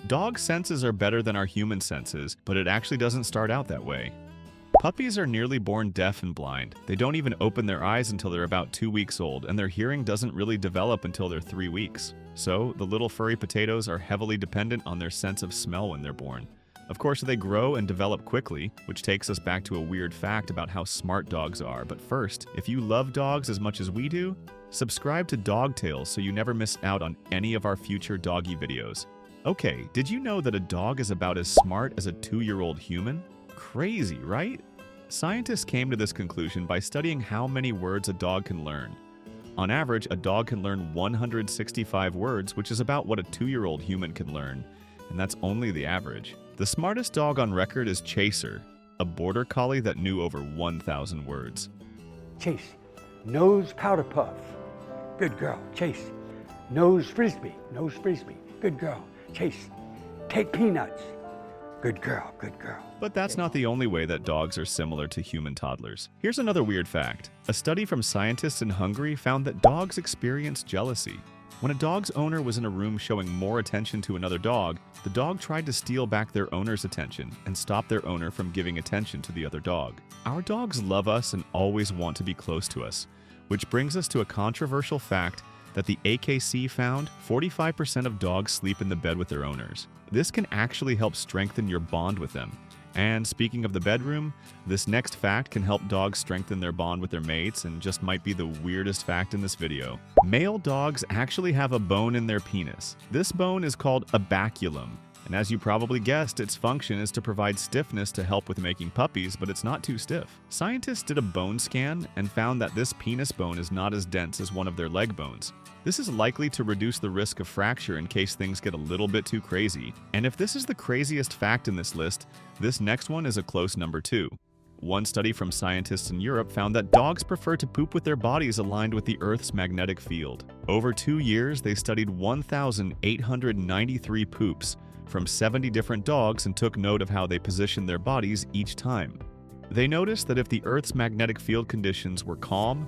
Dog senses are better than our human senses, but it actually doesn't start out that way. Puppies are nearly born deaf and blind. They don't even open their eyes until they're about 2 weeks old, and their hearing doesn't really develop until they're 3 weeks. So, the little furry potatoes are heavily dependent on their sense of smell when they're born. Of course, they grow and develop quickly, which takes us back to a weird fact about how smart dogs are. But first, if you love dogs as much as we do, subscribe to Dog Tales so you never miss out on any of our future doggy videos. Okay, did you know that a dog is about as smart as a 2-year-old human? Crazy, right? Scientists came to this conclusion by studying how many words a dog can learn. On average, a dog can learn 165 words, which is about what a 2-year-old human can learn, and that's only the average. The smartest dog on record is Chaser, a border collie that knew over 1,000 words. Chase, nose powder puff. Good girl. Chase, nose frisbee. Nose frisbee. Good girl. Chase, take peanuts. Good girl, good girl. But that's not the only way that dogs are similar to human toddlers. Here's another weird fact. A study from scientists in Hungary found that dogs experience jealousy. When a dog's owner was in a room showing more attention to another dog, the dog tried to steal back their owner's attention and stop their owner from giving attention to the other dog. Our dogs love us and always want to be close to us, which brings us to a controversial fact that the AKC found 45% of dogs sleep in the bed with their owners. This can actually help strengthen your bond with them. And speaking of the bedroom, this next fact can help dogs strengthen their bond with their mates and just might be the weirdest fact in this video. Male dogs actually have a bone in their penis. This bone is called a baculum. And as you probably guessed, its function is to provide stiffness to help with making puppies, but it's not too stiff. Scientists did a bone scan and found that this penis bone is not as dense as one of their leg bones. This is likely to reduce the risk of fracture in case things get a little bit too crazy. And if this is the craziest fact in this list, this next one is a close number 2. One study from scientists in Europe found that dogs prefer to poop with their bodies aligned with the Earth's magnetic field. Over 2 years, they studied 1,893 poops from 70 different dogs and took note of how they positioned their bodies each time. They noticed that if the Earth's magnetic field conditions were calm,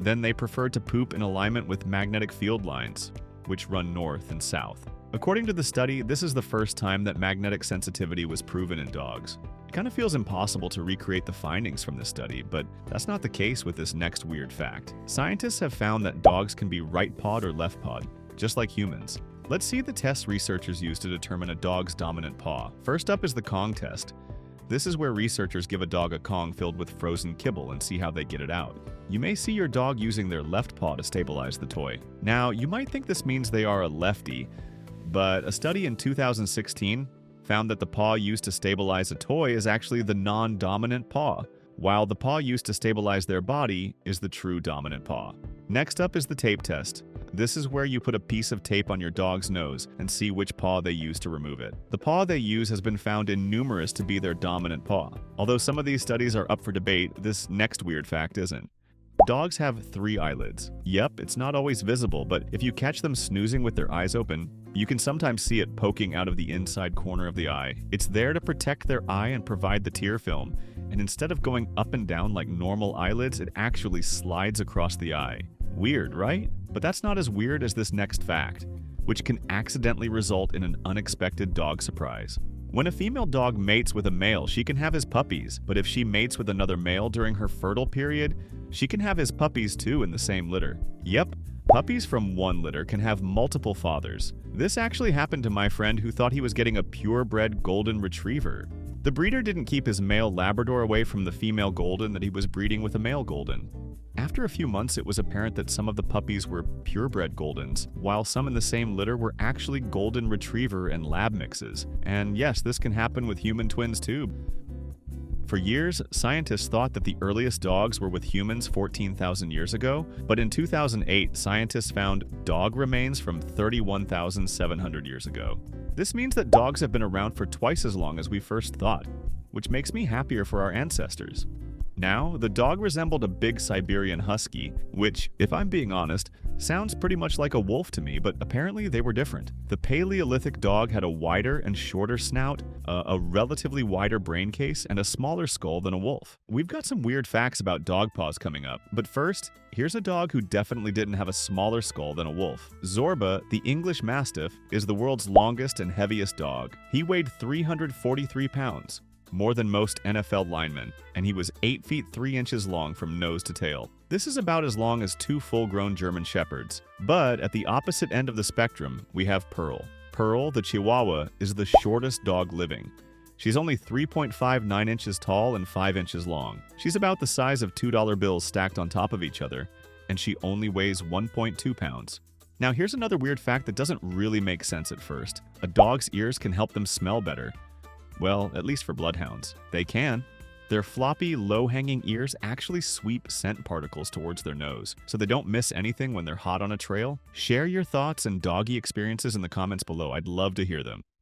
then they preferred to poop in alignment with magnetic field lines, which run north and south. According to the study, this is the first time that magnetic sensitivity was proven in dogs. It kind of feels impossible to recreate the findings from this study, but that's not the case with this next weird fact. Scientists have found that dogs can be right-pawed or left-pawed, just like humans. Let's see the tests researchers use to determine a dog's dominant paw. First up is the Kong test. This is where researchers give a dog a Kong filled with frozen kibble and see how they get it out. You may see your dog using their left paw to stabilize the toy. Now, you might think this means they are a lefty, but a study in 2016 found that the paw used to stabilize a toy is actually the non-dominant paw, while the paw used to stabilize their body is the true dominant paw. Next up is the tape test. This is where you put a piece of tape on your dog's nose and see which paw they use to remove it. The paw they use has been found in numerous to be their dominant paw. Although some of these studies are up for debate, this next weird fact isn't. Dogs have 3 eyelids. Yep, it's not always visible, but if you catch them snoozing with their eyes open, you can sometimes see it poking out of the inside corner of the eye. It's there to protect their eye and provide the tear film, and instead of going up and down like normal eyelids, it actually slides across the eye. Weird, right? But that's not as weird as this next fact, which can accidentally result in an unexpected dog surprise. When a female dog mates with a male, she can have his puppies, but if she mates with another male during her fertile period, she can have his puppies too in the same litter. Yep, puppies from one litter can have multiple fathers. This actually happened to my friend who thought he was getting a purebred golden retriever. The breeder didn't keep his male Labrador away from the female golden that he was breeding with a male golden. After a few months, it was apparent that some of the puppies were purebred Goldens, while some in the same litter were actually Golden Retriever and Lab mixes. And yes, this can happen with human twins too. For years, scientists thought that the earliest dogs were with humans 14,000 years ago, but in 2008, scientists found dog remains from 31,700 years ago. This means that dogs have been around for twice as long as we first thought, which makes me happier for our ancestors. Now, the dog resembled a big Siberian husky, which, if I'm being honest, sounds pretty much like a wolf to me, but apparently they were different. The Paleolithic dog had a wider and shorter snout, a relatively wider brain case, and a smaller skull than a wolf. We've got some weird facts about dog paws coming up, but first, here's a dog who definitely didn't have a smaller skull than a wolf. Zorba, the English Mastiff, is the world's longest and heaviest dog. He weighed 343 pounds. More than most NFL linemen, and he was 8 feet 3 inches long from nose to tail. This is about as long as 2 full-grown German Shepherds. But at the opposite end of the spectrum, we have Pearl. Pearl, the Chihuahua, is the shortest dog living. She's only 3.59 inches tall and 5 inches long. She's about the size of $2 bills stacked on top of each other, and she only weighs 1.2 pounds. Now here's another weird fact that doesn't really make sense at first. A dog's ears can help them smell better. Well, at least for bloodhounds. They can. Their floppy, low-hanging ears actually sweep scent particles towards their nose, so they don't miss anything when they're hot on a trail. Share your thoughts and doggy experiences in the comments below. I'd love to hear them.